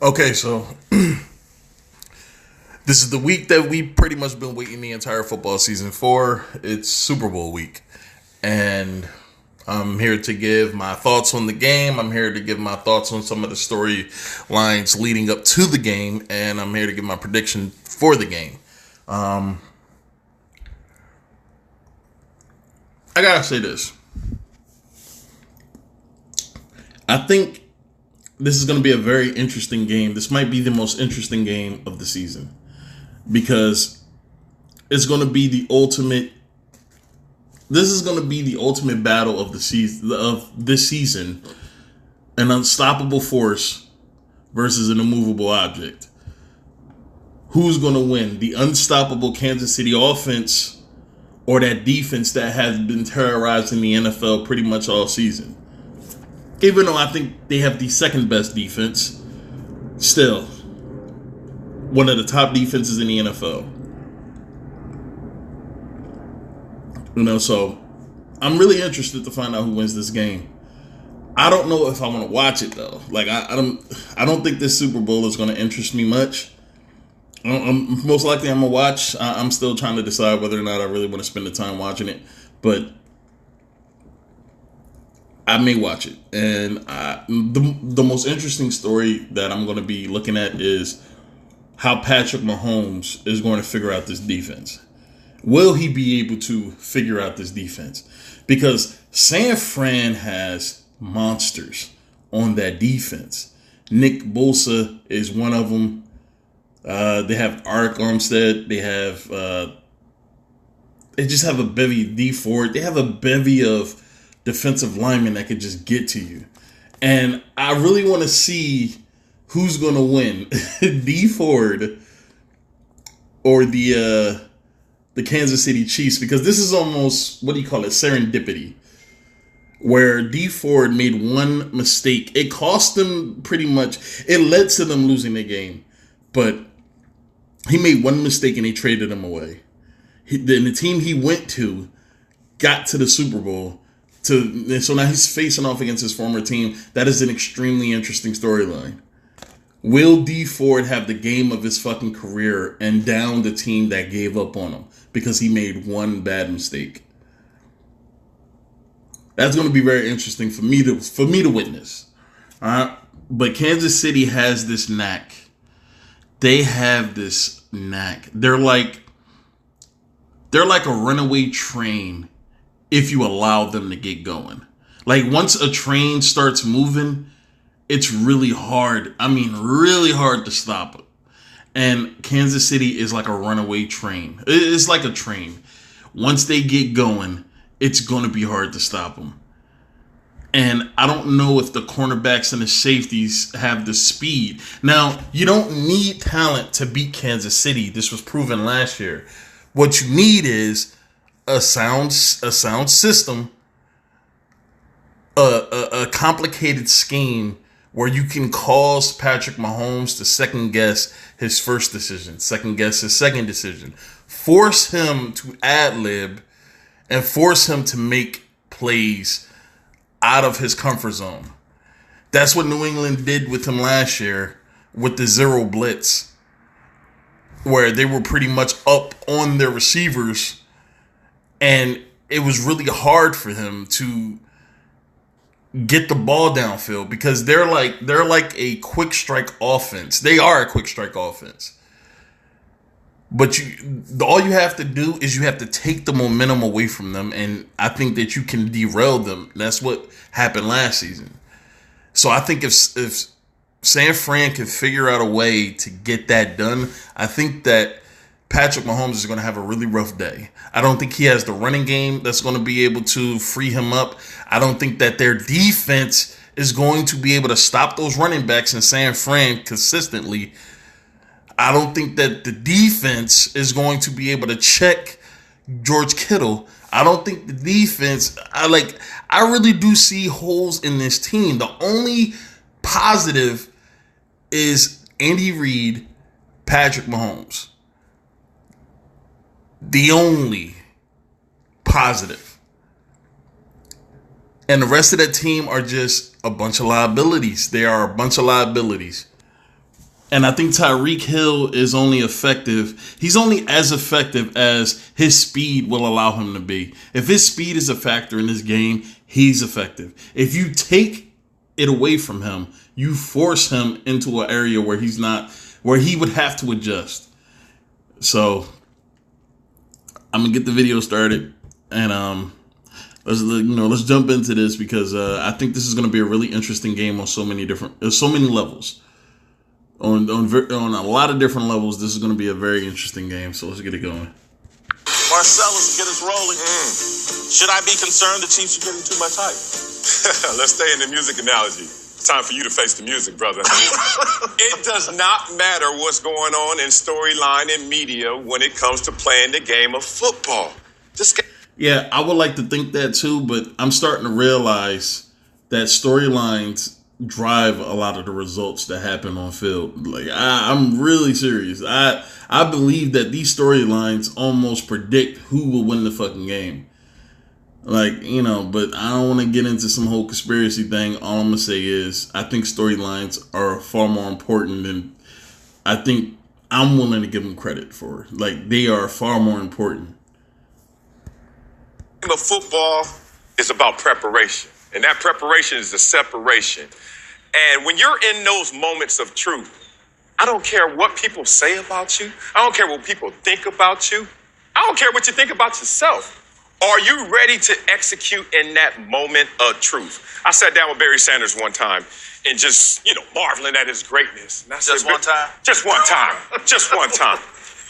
Okay, so this is the week that we pretty much been waiting the entire football season for. It's Super Bowl week. And I'm here to give my thoughts on the game. I'm here to give my thoughts on some of the storylines leading up to the game. And I'm here to give my prediction for the game. Um, I gotta say this. I think this is going to be a very interesting game. This might be the most interesting game of the season because it's going to be the ultimate. This is going to be the ultimate battle of the season of this season: an unstoppable force versus an immovable object. Who's going to win? The unstoppable Kansas City offense or that defense that has been terrorizing the NFL pretty much all season? Even though I think they have the second best defense, still one of the top defenses in the NFL. So I'm really interested to find out who wins this game. I don't know if I want to watch it though. Like I don't think this Super Bowl is going to interest me much. Most likely I'm gonna watch. I'm still trying to decide whether or not I really want to spend the time watching it, but I may watch it. And the most interesting story that I'm going to be looking at is how Patrick Mahomes is going to figure out this defense. Will he be able to figure out this defense? Because San Fran has monsters on that defense. Nick Bosa is one of them. They have Arik Armstead. They just have a bevy D Ford. They have a bevy of defensive linemen that could just get to you. And I really want to see who's going to win, D Ford or the Kansas City Chiefs, because this is almost, what do you call it, serendipity, where D Ford made one mistake. It cost them pretty much, it led to them losing the game, but he made one mistake and they traded him away. The team he went to got to the Super Bowl. So now he's facing off against his former team. That is an extremely interesting storyline. Will D Ford have the game of his fucking career and down the team that gave up on him because he made one bad mistake? That's going to be very interesting for me to witness. All right, but Kansas City has this knack. They have this knack. They're like a runaway train if you allow them to get going. Like once a train starts moving, it's really hard. I mean, really hard to stop it. And Kansas City is like a runaway train. It's like a train. Once they get going, it's going to be hard to stop them. And I don't know if the cornerbacks and the safeties have the speed. Now, you don't need talent to beat Kansas City. This was proven last year. What you need is a sound system, a complicated scheme where you can cause Patrick Mahomes to second guess his first decision, second guess his second decision, force him to ad lib, and force him to make plays out of his comfort zone. That's what New England did with him last year with the zero blitz, where they were pretty much up on their receivers, and it was really hard for him to get the ball downfield because they're like a quick strike offense. They are a quick strike offense. But all you have to do is you have to take the momentum away from them, and I think that you can derail them. That's what happened last season. So I think if San Fran can figure out a way to get that done, I think that Patrick Mahomes is going to have a really rough day. I don't think he has the running game that's going to be able to free him up. I don't think that their defense is going to be able to stop those running backs in San Fran consistently. I don't think that the defense is going to be able to check George Kittle. I don't think the defense, I really do see holes in this team. The only positive is Andy Reid, Patrick Mahomes. The only positive. And the rest of that team are just a bunch of liabilities. They are a bunch of liabilities And I think Tyreek Hill is only effective. He's only as effective as his speed will allow him to be. If his speed is a factor in this game, he's effective. If you take it away from him, you force him into an area where he's not, where he would have to adjust. So I'm gonna get the video started, and let's jump into this, because I think this is gonna be a really interesting game on so many levels. On a lot of different levels, this is going to be a very interesting game. So let's get it going. Marcellus, get us rolling. Should I be concerned the Chiefs are getting too much hype? Let's stay in the music analogy. It's time for you to face the music, brother. It does not matter what's going on in storyline and media when it comes to playing the game of football. Yeah, I would like to think that too, but I'm starting to realize that storylines drive a lot of the results that happen on field. Like I'm really serious. I believe that these storylines almost predict who will win the fucking game. Like, but I don't want to get into some whole conspiracy thing. All I'm gonna say is I think storylines are far more important than I think I'm willing to give them credit for. Like, they are far more important. The game of football is about preparation, and that preparation is the separation. And when you're in those moments of truth, I don't care what people say about you. I don't care what people think about you. I don't care what you think about yourself. Are you ready to execute in that moment of truth? I sat down with Barry Sanders one time and just, marveling at his greatness. And I said, Just one time? Just one time. Just one time.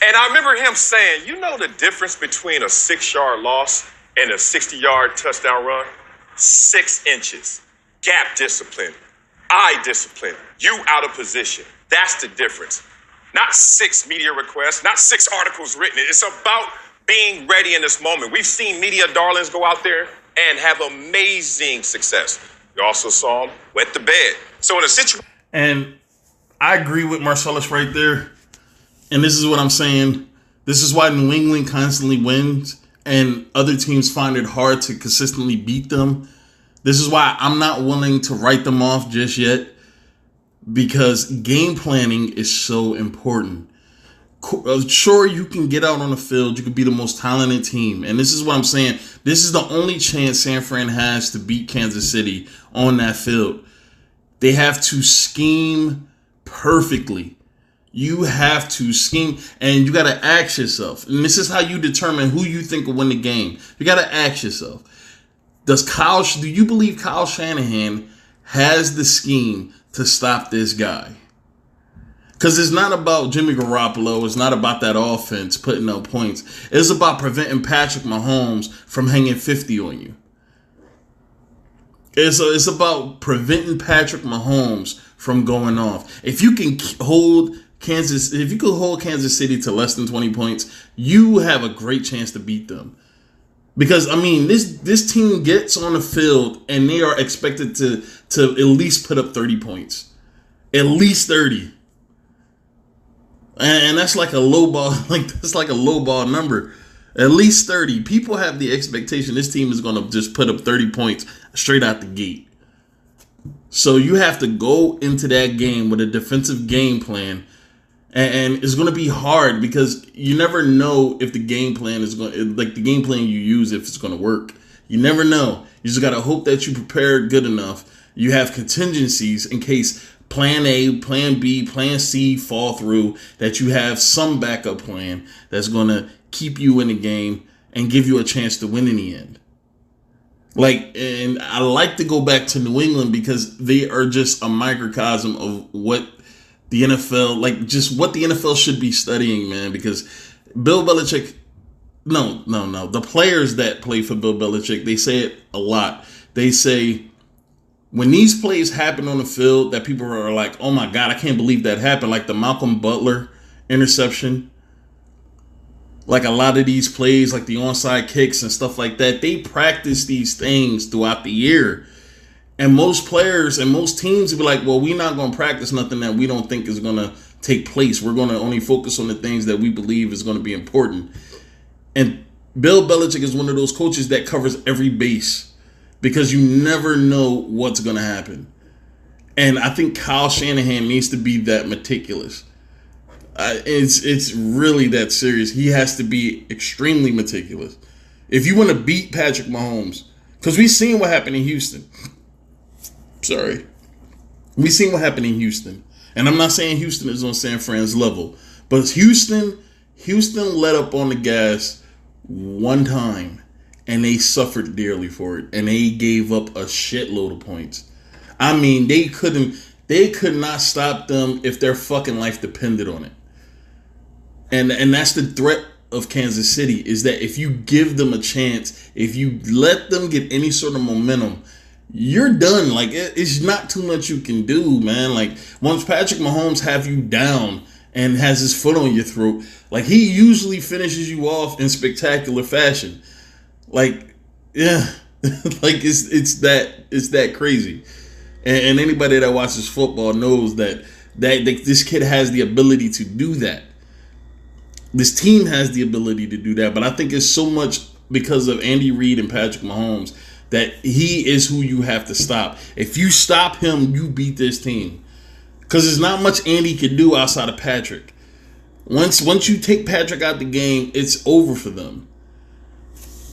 And I remember him saying, you know the difference between a 6-yard loss and a 60-yard touchdown run? 6 inches. Gap discipline. Eye discipline. You out of position. That's the difference. Not 6 media requests, not 6 articles written. It's about being ready in this moment. We've seen media darlings go out there and have amazing success. We also saw them wet the bed. So in a situation... And I agree with Marcellus right there. And this is what I'm saying. This is why New England constantly wins and other teams find it hard to consistently beat them. This is why I'm not willing to write them off just yet, because game planning is so important. Sure, you can get out on the field. You could be the most talented team. And this is what I'm saying. This is the only chance San Fran has to beat Kansas City on that field. They have to scheme perfectly. You have to scheme, and you got to ask yourself. And this is how you determine who you think will win the game. You got to ask yourself. Do you believe Kyle Shanahan has the scheme to stop this guy? Because it's not about Jimmy Garoppolo. It's not about that offense putting up points. It's about preventing Patrick Mahomes from hanging 50 on you. It's about preventing Patrick Mahomes from going off. If you can hold Kansas City to less than 20 points, you have a great chance to beat them. Because, this team gets on the field and they are expected to at least put up 30 points. At least 30. And that's like a low ball, number. At least 30. People have the expectation this team is going to just put up 30 points straight out the gate. So you have to go into that game with a defensive game plan. And it's going to be hard because you never know if the game plan is the game plan you use, if it's going to work. You never know. You just got to hope that you prepared good enough. You have contingencies in case plan A, plan B, plan C fall through, that you have some backup plan that's going to keep you in the game and give you a chance to win in the end. And I like to go back to New England because they are just a microcosm of what the NFL, just what the NFL should be studying, man. Because Bill Belichick, the players that play for Bill Belichick, they say it a lot. They say when these plays happen on the field that people are like, oh my God, I can't believe that happened. Like the Malcolm Butler interception. Like a lot of these plays, like the onside kicks and stuff like that, they practice these things throughout the year. And most players and most teams will be like, well, we're not going to practice nothing that we don't think is going to take place. We're going to only focus on the things that we believe is going to be important. And Bill Belichick is one of those coaches that covers every base because you never know what's going to happen. And I think Kyle Shanahan needs to be that meticulous. It's really that serious. He has to be extremely meticulous. If you want to beat Patrick Mahomes, because we've seen what happened in Houston. Sorry. We've seen what happened in Houston. And I'm not saying Houston is on San Fran's level. But Houston let up on the gas one time. And they suffered dearly for it. And they gave up a shitload of points. I mean, they could not stop them if their fucking life depended on it. And that's the threat of Kansas City, is that if you give them a chance, if you let them get any sort of momentum, you're done. Like, it's not too much you can do, man. Like, once Patrick Mahomes have you down and has his foot on your throat, like, he usually finishes you off in spectacular fashion. Like, yeah, like it's that crazy. And anybody that watches football knows that this kid has the ability to do that. This team has the ability to do that, but I think it's so much because of Andy Reid and Patrick Mahomes that he is who you have to stop. If you stop him, you beat this team. Because there's not much Andy can do outside of Patrick. Once you take Patrick out the game, it's over for them.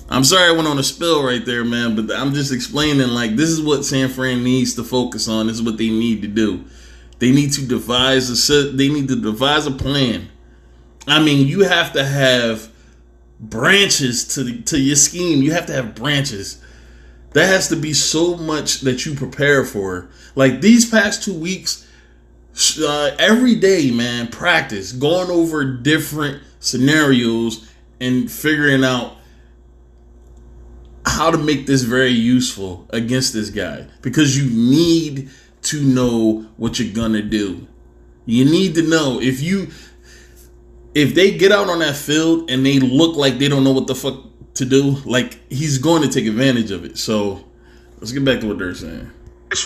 I'm sorry I went on a spill right there, man, but I'm just explaining, like, this is what San Fran needs to focus on. This is what they need to do. They need to devise a plan. I mean, you have to have branches to your scheme. You have to have branches. There has to be so much that you prepare for. Like, these past 2 weeks, every day, man, practice, going over different scenarios and figuring out how to make this very useful against this guy. Because you need to know what you're going to do. You need to know if they get out on that field and they look like they don't know what the fuck to do, like, he's going to take advantage of it. So let's get back to what they're saying.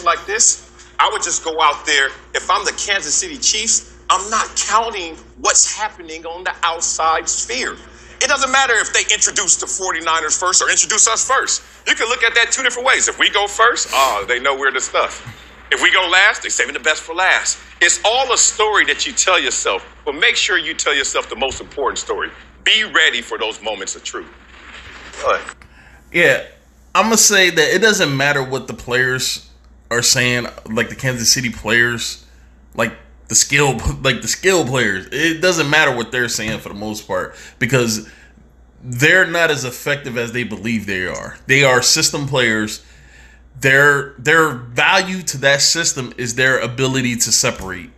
Like this, I would just go out there. If I'm the Kansas City Chiefs, I'm not counting what's happening on the outside sphere. It doesn't matter if they introduce the 49ers first or introduce us first. You can look at that two different ways. If we go first, they know we're the stuff. If we go last, they're saving the best for last. It's all a story that you tell yourself, but make sure you tell yourself the most important story. Be ready for those moments of truth. Yeah, I'm going to say that it doesn't matter what the players are saying, like the Kansas City players, like the skill players. It doesn't matter what they're saying for the most part, because they're not as effective as they believe they are. They are system players. Their value to that system is their ability to separate.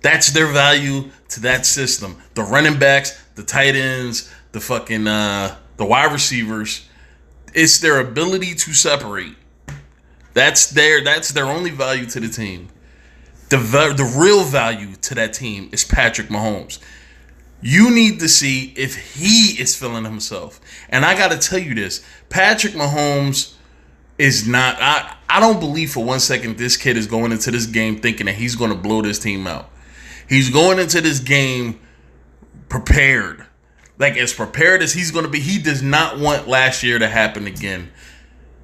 That's their value to that system. The running backs, the tight ends, the fucking the wide receivers, it's their ability to separate. That's their only value to the team. The real value to that team is Patrick Mahomes. You need to see if he is feeling himself. And I got to tell you this, Patrick Mahomes is not, I don't believe for 1 second this kid is going into this game thinking that he's going to blow this team out. He's going into this game prepared. Like, as prepared as he's going to be. He does not want last year to happen again.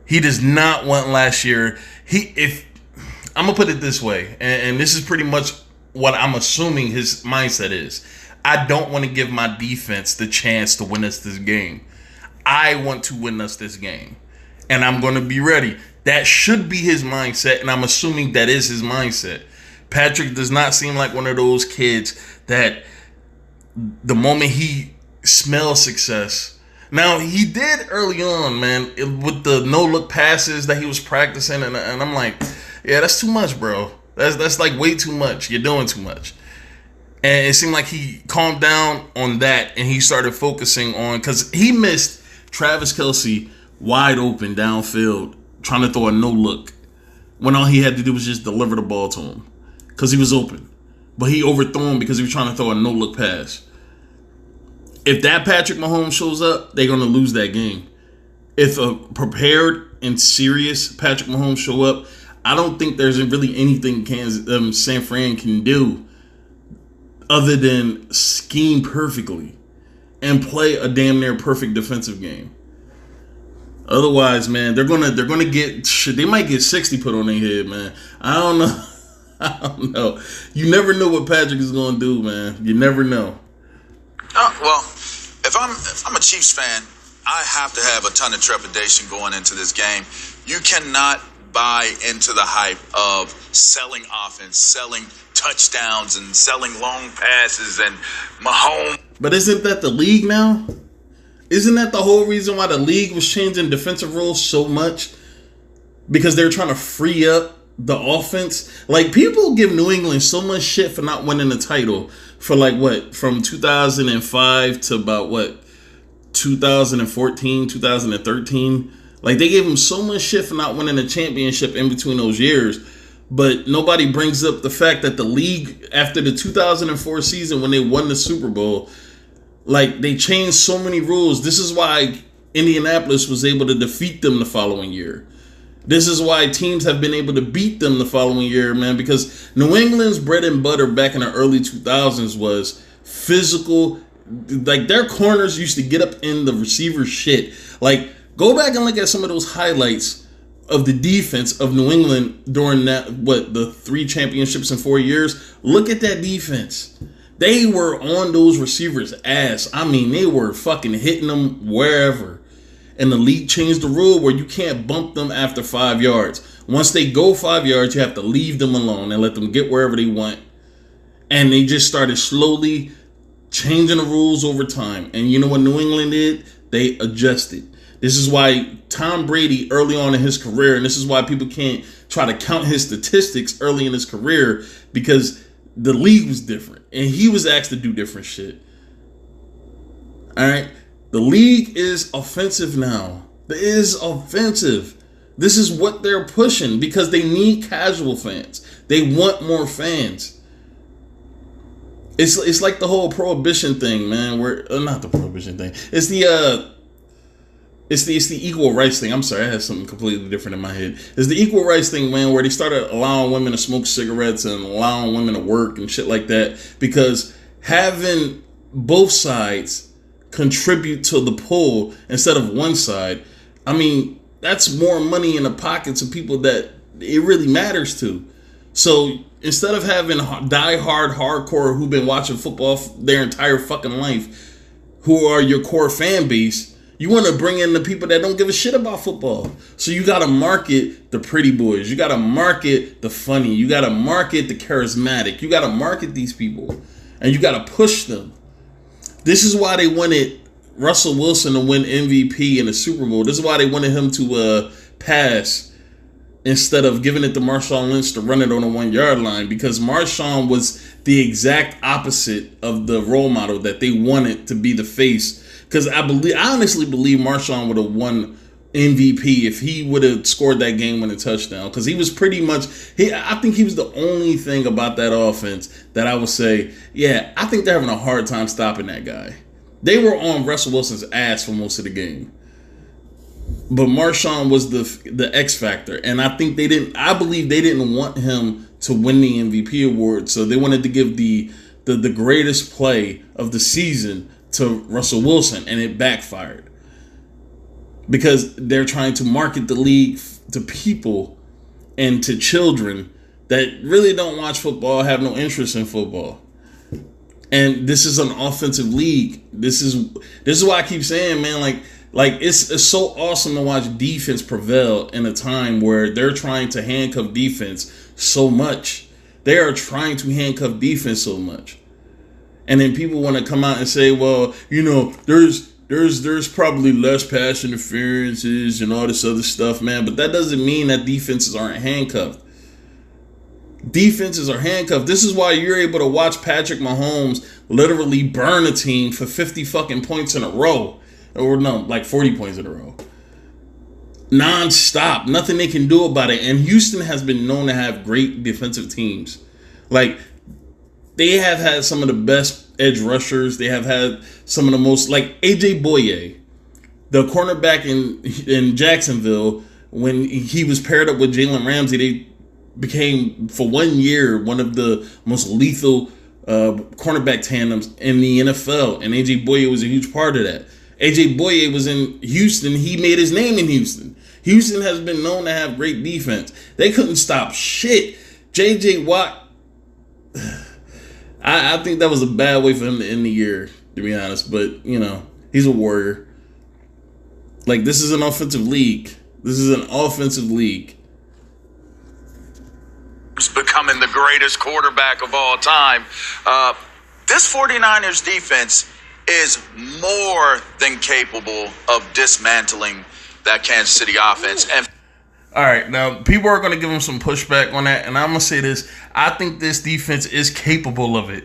He does not want last year. I'm going to put it this way, and this is pretty much what I'm assuming his mindset is. I don't want to give my defense the chance to win us this game. I want to win us this game. And I'm going to be ready. That should be his mindset, and I'm assuming that is his mindset. Patrick does not seem like one of those kids that the moment he smells success. Now, he did early on, man, with the no-look passes that he was practicing, and I'm like, yeah, that's too much, bro. That's like way too much. You're doing too much. And it seemed like he calmed down on that, and he started focusing on, because he missed Travis Kelce wide open downfield trying to throw a no-look when all he had to do was just deliver the ball to him because he was open. But he overthrew him because he was trying to throw a no-look pass. If that Patrick Mahomes shows up, they're going to lose that game. If a prepared and serious Patrick Mahomes show up, I don't think there's really anything San Fran can do other than scheme perfectly and play a damn near perfect defensive game. Otherwise, man, they're gonna get shit. They might get 60 put on their head, man. I don't know. I don't know. You never know what Patrick is going to do, man. You never know. Well, if I'm a Chiefs fan, I have to have a ton of trepidation going into this game. You cannot buy into the hype of selling offense, selling touchdowns, and selling long passes and Mahomes. But isn't that the league now? Isn't that the whole reason why the league was changing defensive rules so much? Because they're trying to free up the offense. Like, people give New England so much shit for not winning the title for from 2005 to about 2014, 2013. Like, they gave them so much shit for not winning a championship in between those years. But nobody brings up the fact that the league, after the 2004 season when they won the Super Bowl, like, they changed so many rules. This is why Indianapolis was able to defeat them the following year. This is why teams have been able to beat them the following year, man, because New England's bread and butter back in the early 2000s was physical. Like, their corners used to get up in the receiver's shit. Like, go back and look at some of those highlights of the defense of New England during the 3 championships in 4 years. Look at that defense. They were on those receivers' ass. I mean, they were fucking hitting them wherever. And the league changed the rule where you can't bump them after 5 yards. Once they go 5 yards, you have to leave them alone and let them get wherever they want. And they just started slowly changing the rules over time. And you know what New England did? They adjusted. This is why Tom Brady, early on in his career, and this is why people can't try to count his statistics early in his career, because the league was different. And he was asked to do different shit. All right? The league is offensive now. It is offensive. This is what they're pushing because they need casual fans. They want more fans. It's like the whole prohibition thing, man. Not the prohibition thing. It's the equal rights thing. I'm sorry, I had something completely different in my head. It's the equal rights thing, man, where they started allowing women to smoke cigarettes and allowing women to work and shit like that, because having both sides contribute to the pool instead of one side, I mean, that's more money in the pockets of people that it really matters to. So instead of having die-hard hardcore who've been watching football their entire fucking life, who are your core fan base, you want to bring in the people that don't give a shit about football. So you got to market the pretty boys. You got to market the funny. You got to market the charismatic. You got to market these people. And you got to push them. This is why they wanted Russell Wilson to win MVP in the Super Bowl. This is why they wanted him to pass instead of giving it to Marshawn Lynch to run it on the 1 yard line, because Marshawn was the exact opposite of the role model that they wanted to be the face. Because I honestly believe Marshawn would have won MVP if he would have scored that game-winning touchdown. Because he was pretty much, I think he was the only thing about that offense that I would say, yeah, I think they're having a hard time stopping that guy. They were on Russell Wilson's ass for most of the game. But Marshawn was the X factor. And I believe they didn't want him to win the MVP award. So they wanted to give the greatest play of the season to Russell Wilson, and it backfired. Because they're trying to market the league to people and to children that really don't watch football, have no interest in football. And this is an offensive league. This is why I keep saying, man, like it's so awesome to watch defense prevail in a time where they're trying to handcuff defense so much. They are trying to handcuff defense so much. And then people want to come out and say, well, you know, there's probably less pass interferences and all this other stuff, man. But that doesn't mean that defenses aren't handcuffed. Defenses are handcuffed. This is why you're able to watch Patrick Mahomes literally burn a team for 50 fucking points in a row. Or no, like 40 points in a row. Non-stop. Nothing they can do about it. And Houston has been known to have great defensive teams. Like, they have had some of the best edge rushers. They have had some of the most, like AJ Boye, the cornerback in Jacksonville, when he was paired up with Jalen Ramsey, they became, for 1 year, one of the most lethal cornerback tandems in the NFL. And AJ Boye was a huge part of that. AJ Boye was in Houston. He made his name in Houston. Houston has been known to have great defense. They couldn't stop shit. J.J. Watt, I think that was a bad way for him to end the year, to be honest. But, you know, he's a warrior. Like, this is an offensive league. This is an offensive league. Becoming the greatest quarterback of all time. This 49ers defense is more than capable of dismantling that Kansas City offense. And all right, now people are going to give him some pushback on that, and I'm going to say this. I think this defense is capable of it.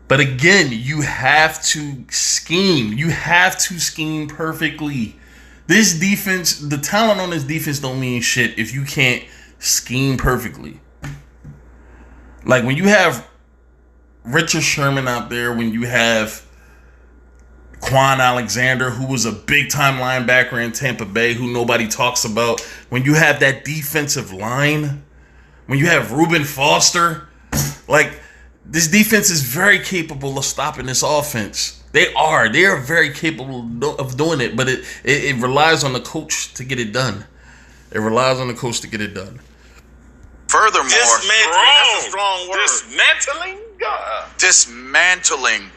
But again, you have to scheme. You have to scheme perfectly. This defense, the talent on this defense don't mean shit if you can't scheme perfectly. Like when you have Richard Sherman out there, when you have Quan Alexander, who was a big-time linebacker in Tampa Bay, who nobody talks about. When you have that defensive line, when you have Reuben Foster, like, this defense is very capable of stopping this offense. They are very capable of doing it, but it relies on the coach to get it done. It relies on the coach to get it done. Furthermore, Dismantling. That's a strong word. Dismantling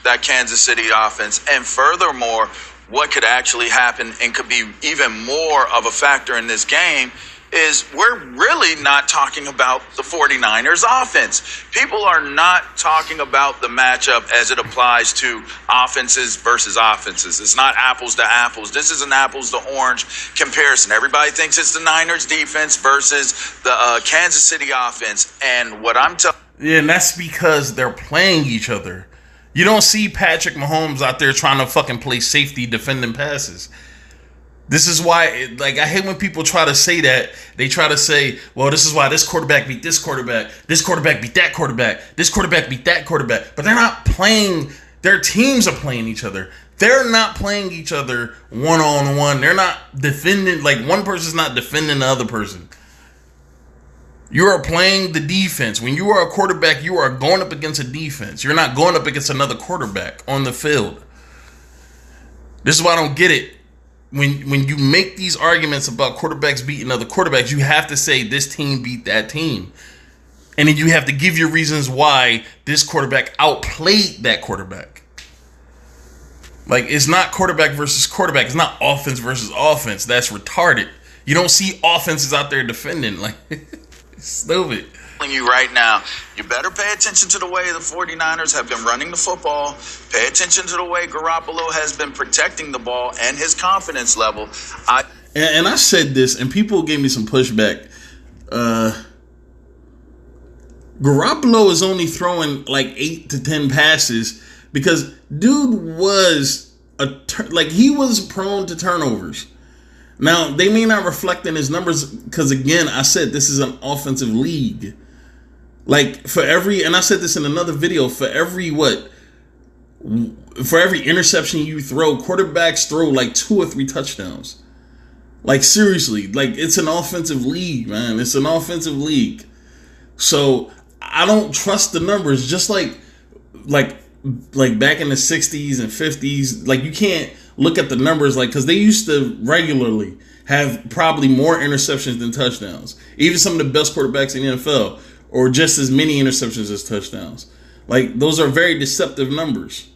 that Kansas City offense. And furthermore, what could actually happen and could be even more of a factor in this game is we're really not talking about the 49ers offense. People are not talking about the matchup as it applies to offenses versus offenses. It's not apples to apples. This is an apples to orange comparison. Everybody thinks it's the Niners defense versus the Kansas City offense. And what I'm telling Yeah, and that's because they're playing each other. You don't see Patrick Mahomes out there trying to fucking play safety defending passes. This is why, like, I hate when people try to say that. They try to say, well, this is why this quarterback beat this quarterback beat that quarterback, this quarterback beat that quarterback. But they're not playing, their teams are playing each other. They're not playing each other one-on-one. They're not defending, like, one person's not defending the other person. You are playing the defense. When you are a quarterback, you are going up against a defense. You're not going up against another quarterback on the field. This is why I don't get it. When you make these arguments about quarterbacks beating other quarterbacks, you have to say this team beat that team. And then you have to give your reasons why this quarterback outplayed that quarterback. Like, it's not quarterback versus quarterback. It's not offense versus offense. That's retarded. You don't see offenses out there defending. Like, it's stupid. you right now, you better pay attention to the way the 49ers have been running the football. Pay attention to the way Garoppolo has been protecting the ball and his confidence level. And I said this, and people gave me some pushback. Garoppolo is only throwing like 8 to 10 passes because dude was he was prone to turnovers. Now, they may not reflect in his numbers because, again, I said this is an offensive league. Like, and I said this in another video, for every interception you throw, quarterbacks throw like 2 or 3 touchdowns. Like, seriously, like, it's an offensive league, man. It's an offensive league. So, I don't trust the numbers. Just like back in the 60s and 50s, like, you can't look at the numbers, like, because they used to regularly have probably more interceptions than touchdowns. Even some of the best quarterbacks in the NFL, or just as many interceptions as touchdowns. Like, those are very deceptive numbers.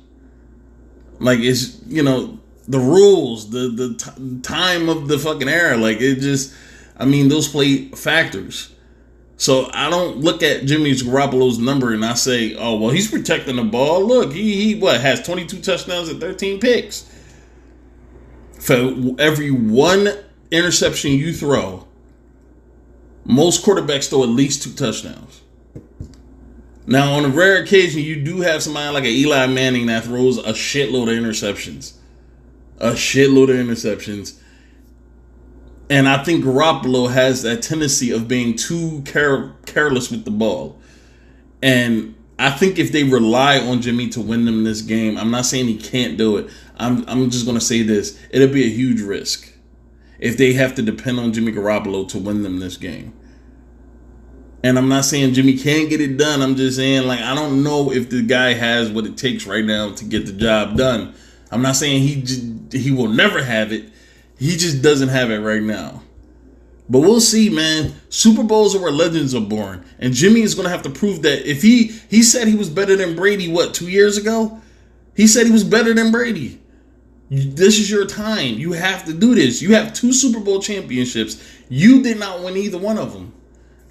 Like, it's, the rules, the time of the fucking era, like, it just, those play factors. So I don't look at Jimmy Garoppolo's number and I say, oh, well, he's protecting the ball. Look, he has 22 touchdowns and 13 picks. For every 1 interception you throw, most quarterbacks throw at least 2 touchdowns. Now, on a rare occasion, you do have somebody like an Eli Manning that throws a shitload of interceptions. And I think Garoppolo has that tendency of being too careless with the ball. And I think if they rely on Jimmy to win them this game, I'm not saying he can't do it. I'm just going to say this. It'll be a huge risk if they have to depend on Jimmy Garoppolo to win them this game. And I'm not saying Jimmy can't get it done. I'm just saying, like, I don't know if the guy has what it takes right now to get the job done. I'm not saying he will never have it. He just doesn't have it right now. But we'll see, man. Super Bowls are where legends are born. And Jimmy is going to have to prove that. If he said he was better than Brady, 2 years ago? He said he was better than Brady. This is your time. You have to do this. You have 2 Super Bowl championships. You did not win either one of them.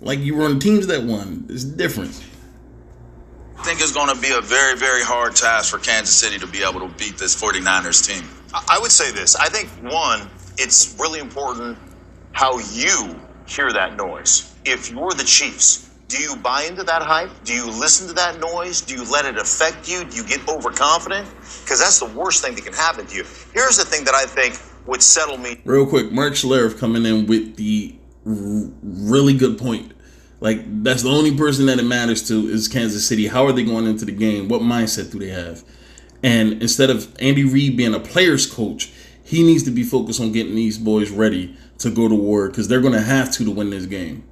Like, you were on teams that won. It's different. I think it's going to be a very, very hard task for Kansas City to be able to beat this 49ers team. I would say this. I think, one, it's really important how you hear that noise. If you're the Chiefs, do you buy into that hype? Do you listen to that noise? Do you let it affect you? Do you get overconfident? Because that's the worst thing that can happen to you. Here's the thing that I think would settle me. Real quick, Mark Schlereth coming in with the really good point. Like, that's the only person that it matters to is Kansas City. How are they going into the game? What mindset do they have? And instead of Andy Reid being a player's coach, he needs to be focused on getting these boys ready to go to war because they're going to have to win this game.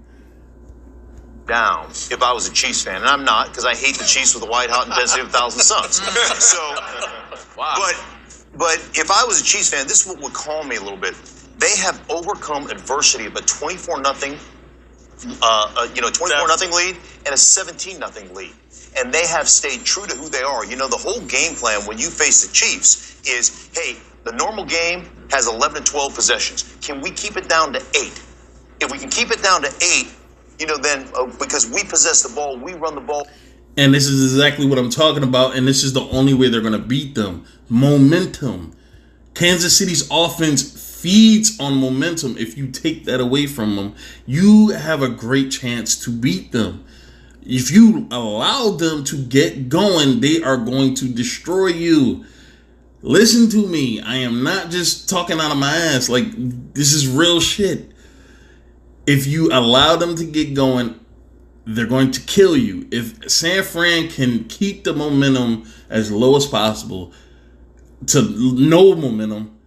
Down if I was a Chiefs fan, and I'm not because I hate the Chiefs with a white hot intensity of 1,000 suns. So, wow. But if I was a Chiefs fan, this is what would calm me a little bit. They have overcome adversity of a 24-0, 24-0 lead and a 17-0 lead, and they have stayed true to who they are. You know, the whole game plan when you face the Chiefs is, hey, the normal game has 11 to 12 possessions. Can we keep it down to 8? If we can keep it down to 8. Then because we possess the ball, we run the ball. And this is exactly what I'm talking about. And this is the only way they're going to beat them. Momentum. Kansas City's offense feeds on momentum. If you take that away from them, you have a great chance to beat them. If you allow them to get going, they are going to destroy you. Listen to me. I am not just talking out of my ass. Like, this is real shit. If you allow them to get going, they're going to kill you. If San Fran can keep the momentum as low as possible to no momentum,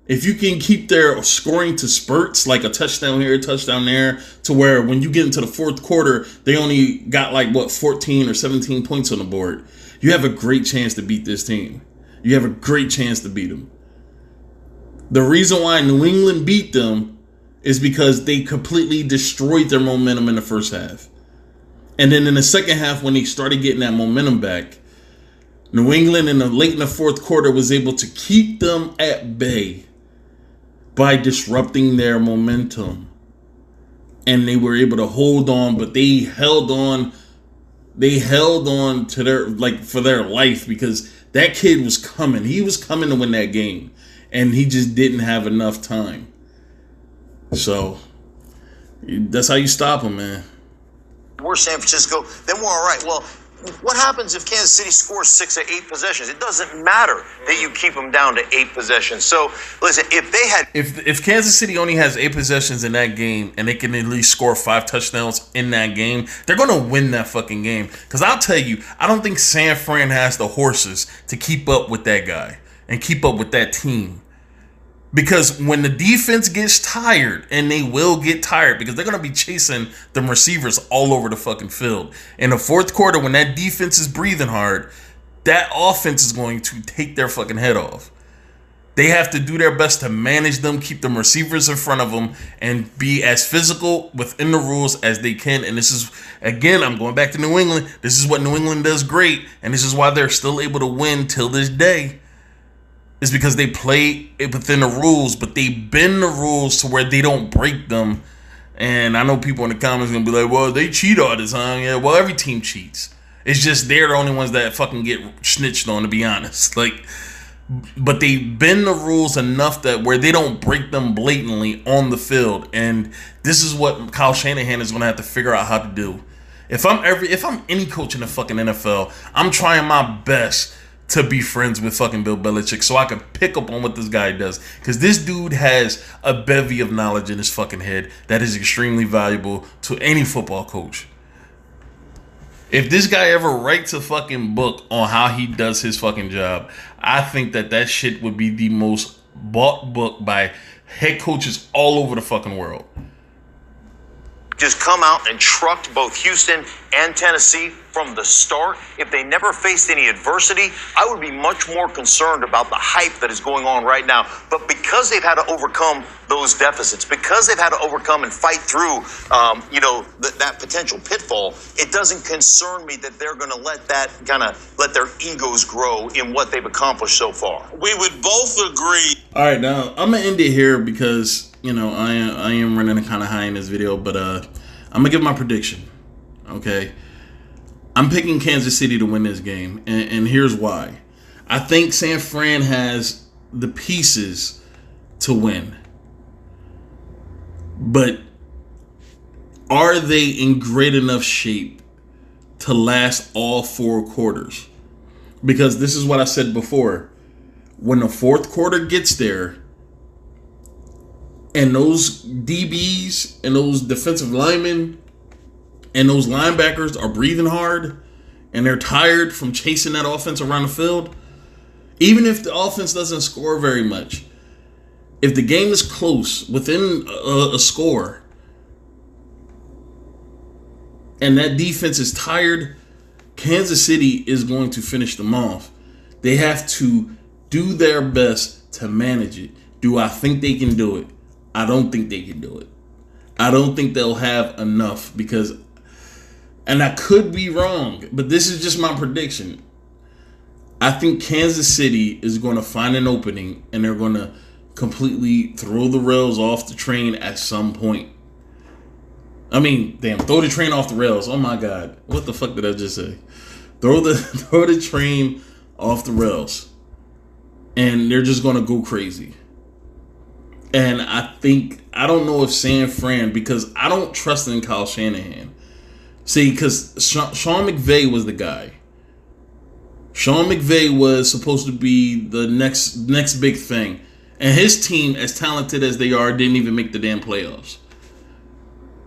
if you can keep their scoring to spurts, like a touchdown here, a touchdown there, to where when you get into the fourth quarter, they only got 14 or 17 points on the board, you have a great chance to beat this team. You have a great chance to beat them. The reason why New England beat them is because they completely destroyed their momentum in the first half. And then in the second half, when they started getting that momentum back, New England late in the fourth quarter was able to keep them at bay by disrupting their momentum. And they were able to hold on, but they held on to their, for their life, because that kid was coming. He was coming to win that game. And he just didn't have enough time. So, that's how you stop them, man. We're San Francisco, then we're all right. Well, what happens if Kansas City scores 6 or 8 possessions? It doesn't matter that you keep them down to 8 possessions. So, listen, if they had... If Kansas City only has 8 possessions in that game and they can at least score 5 touchdowns in that game, they're going to win that fucking game. Because I'll tell you, I don't think San Fran has the horses to keep up with that guy and keep up with that team. Because when the defense gets tired, and they will get tired because they're going to be chasing them receivers all over the fucking field. In the fourth quarter, when that defense is breathing hard, that offense is going to take their fucking head off. They have to do their best to manage them, keep them receivers in front of them, and be as physical within the rules as they can. And this is, again, I'm going back to New England. This is what New England does great, and this is why they're still able to win till this day. Is because they play it within the rules, but they bend the rules to where they don't break them. And I know people in the comments are going to be like, well, they cheat all the time. Yeah, well, every team cheats. It's just they're the only ones that fucking get snitched on, to be honest. But they bend the rules enough that where they don't break them blatantly on the field. And this is what Kyle Shanahan is going to have to figure out how to do. If I'm any coach in the fucking NFL, I'm trying my best to be friends with fucking Bill Belichick so I can pick up on what this guy does. Because this dude has a bevy of knowledge in his fucking head that is extremely valuable to any football coach. If this guy ever writes a fucking book on how he does his fucking job, I think that shit would be the most bought book by head coaches all over the fucking world. just come out and trucked both Houston and Tennessee from the start, if they never faced any adversity, I would be much more concerned about the hype that is going on right now. But because they've had to overcome those deficits, because they've had to overcome and fight through, that potential pitfall, it doesn't concern me that they're going to let their egos grow in what they've accomplished so far. We would both agree. All right, now I'm gonna end it here because I am running kind of high in this video, but I'm gonna give my prediction. Okay, I'm picking Kansas City to win this game, and here's why. I think San Fran has the pieces to win, but are they in great enough shape to last all 4 quarters? Because this is what I said before. When the 4th quarter gets there, and those DBs and those defensive linemen and those linebackers are breathing hard and they're tired from chasing that offense around the field, even if the offense doesn't score very much, if the game is close, within a score, and that defense is tired, Kansas City is going to finish them off. They have to do their best to manage it. Do I think they can do it? I don't think they can do it. I don't think they'll have enough because, and I could be wrong, but this is just my prediction. I think Kansas City is going to find an opening and they're going to completely throw the rails off the train at some point. I mean, damn, throw the train off the rails. Oh my God. What the fuck did I just say? Throw the train off the rails. And they're just going to go crazy. And I don't know if San Fran, because I don't trust in Kyle Shanahan. See, because Sean McVay was the guy. Sean McVay was supposed to be the next big thing. And his team, as talented as they are, didn't even make the damn playoffs.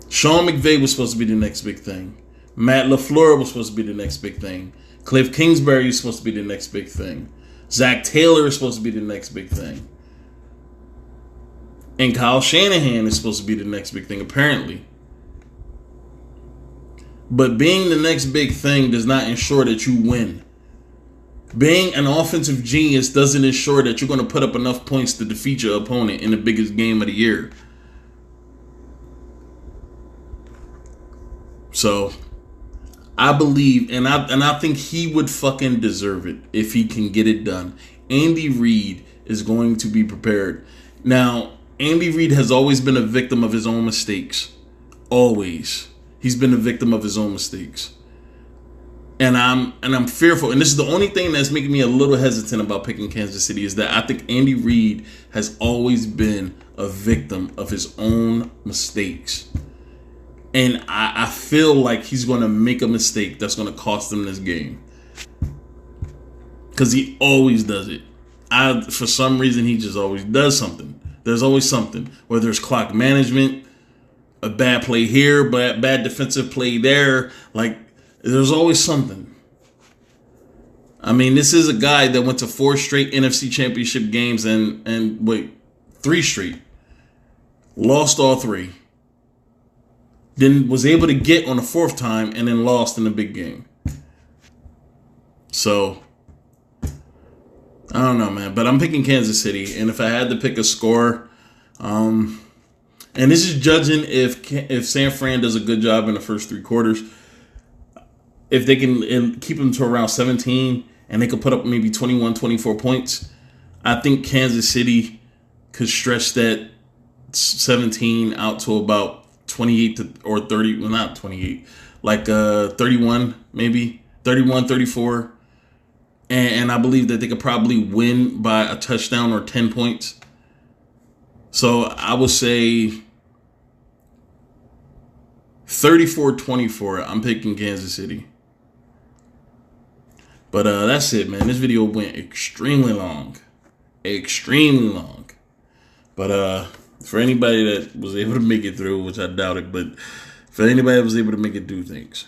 Sean McVay was supposed to be the next big thing. Matt LaFleur was supposed to be the next big thing. Cliff Kingsbury is supposed to be the next big thing. Zach Taylor is supposed to be the next big thing. And Kyle Shanahan is supposed to be the next big thing, apparently. But being the next big thing does not ensure that you win. Being an offensive genius doesn't ensure that you're going to put up enough points to defeat your opponent in the biggest game of the year. So, I believe, and I think he would fucking deserve it if he can get it done. Andy Reid is going to be prepared. Now, Andy Reid has always been a victim of his own mistakes. Always. He's been a victim of his own mistakes. And I'm fearful. And this is the only thing that's making me a little hesitant about picking Kansas City, is that I think Andy Reid has always been a victim of his own mistakes. And I feel like he's going to make a mistake that's going to cost him this game. Because he always does it. For some reason, he just always does something. There's always something. Whether it's clock management, a bad play here, bad defensive play there. Like, there's always something. I mean, this is a guy that went to 4 straight NFC Championship games and 3 straight. Lost all 3. Then was able to get on the 4th time and then lost in the big game. So, I don't know, man. But I'm picking Kansas City. And if I had to pick a score, and this is judging if San Fran does a good job in the first 3 quarters. If they can keep them to around 17 and they could put up maybe 21, 24 points, I think Kansas City could stretch that 17 out to about 28 or 30, well, not 28, like 31 maybe, 31, 34. And I believe that they could probably win by a touchdown or 10 points. So I would say 34-24. I'm picking Kansas City. But that's it, man. This video went extremely long. Extremely long. But for anybody that was able to make it through, which I doubt it, but for anybody that was able to make it through, thanks.